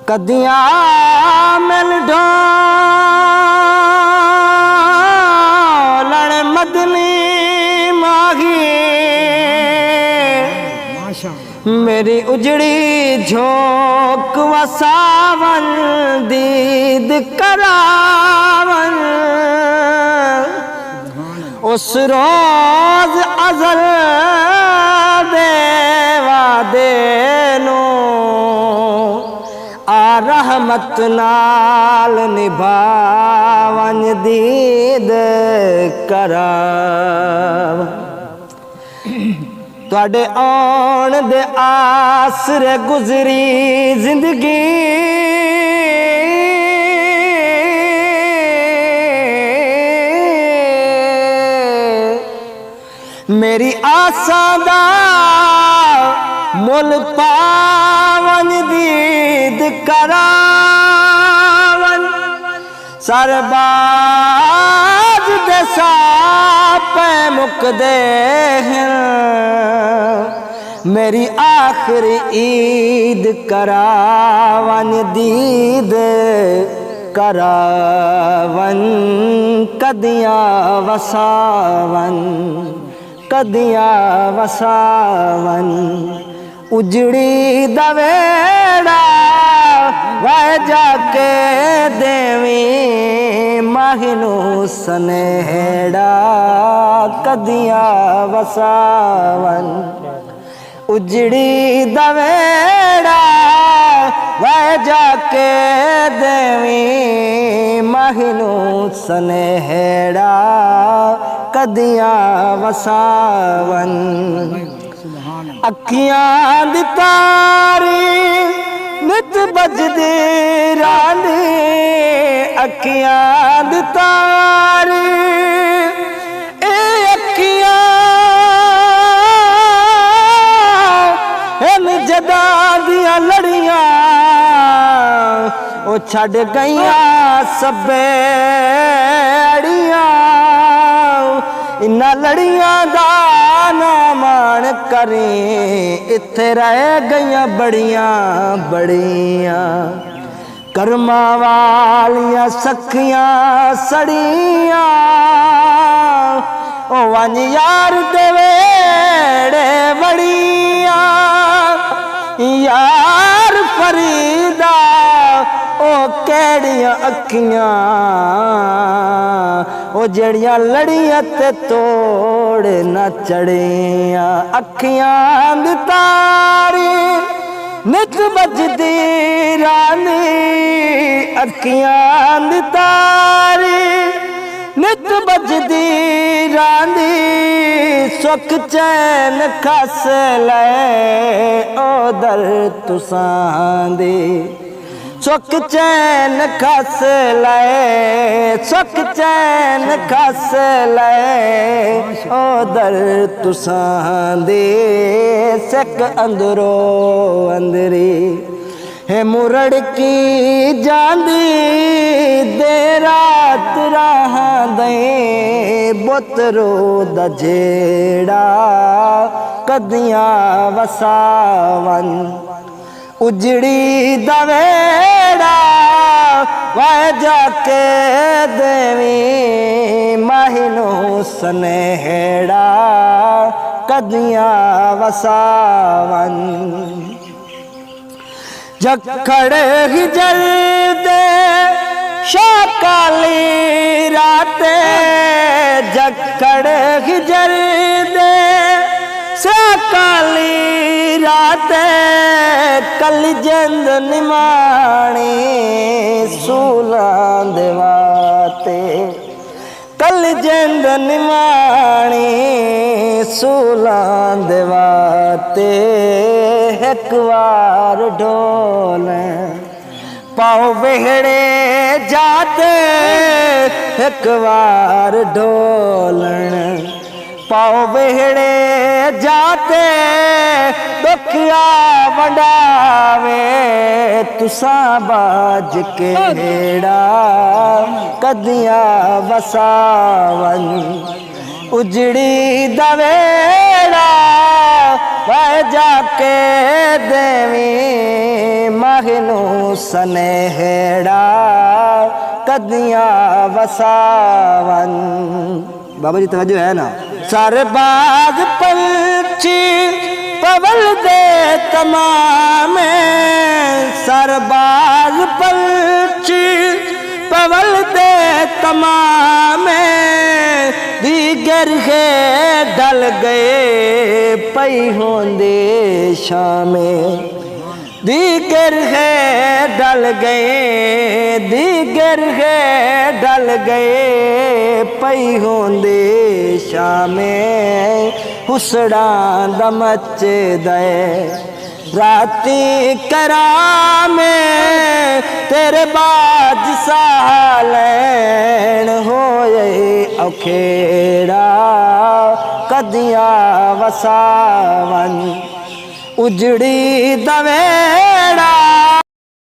कदियां मिल ढोलण मदनी माही मेरी उजड़ी झोंक वसावन दीद करावन उस रोज अजल देवा देनो आ रहमत नाल निभावन दीद कराव तुहाडे आउण दे आसरे गुजरी जिंदगी मेरी आसा दा मुल पावन दीद करावन सरबाज दे सापे मुकदे हैं मेरी आखिरी ईद करावन दीद करावन कदियां वसावन कदियां वसावन उजड़ी दवेड़ा वह जाके देवी माहिनू सनेड़ा कदियां वसावन उजड़ी दवेड़ा वह जाके देवी माहिनू सनेड़ा कदियां वसावन अखियां दी तारी नित बजदी रानी अखियां दी तारी ए अखियां इन जदा दियां लड़ियां ओ छड़ गईयां सबे अड़ियां इन्ना लड़ियां दा ना मान करें इत्थे रह गईयां बड़ियां बड़ियां कर्मा वालियां सखियां सड़ियां ओ वन यार दे वेड़े बड़ियां यार फरीदा ओ केड़ियां अखियां ओ जड़ियां लड़ियां ते तोड़ न चढ़ियां अखियां दी तारी नित बजदी रानी अखियां दी तारी नित बजदी रानी सुख चैन खस ले ओ दर तुसां दी सुख चैन खस ले सुख चैन खस ले ओ दर तुसां दे सक अंदरो अंदरी है मुरड़ की जांदी दे रात राह दे बोतरो दा जेड़ा कदियां वसावन उजड़ी दवेड़ा वह जाके देवी माहिनू सनेड़ा कदियां वसावन जखड़ हिजर दे शाकाली राते जखड़ हिजर दे शाकाली राते कल जंद निमाणी सूलां देवाते कल जंद निमाणी सूलां देवाते एक बार ढोल पाओ वेहड़े जाते एक बार ढोलन पाओ वेहड़े जाते दुखिया वंडावे तुसा बाज केड़ा कदियां वसावन उजड़ी दवेड़ा वह जाके देवी महनू सनेहड़ा कदियां वसावन। बाबा जी तवज्जो है ना। सरबाज पंछी पवल दे तमामे सरबाज पंछी पवल दे तमामे दीगर है डल गए पई होंदे शामे दीगर है डल गए दीगर है डल गए पई होंदे शामे हुसड़ा दा मचे दे राती करामे तेरे बाज सालैन होए औखेड़ा कदियां वसावन उजड़ी दवे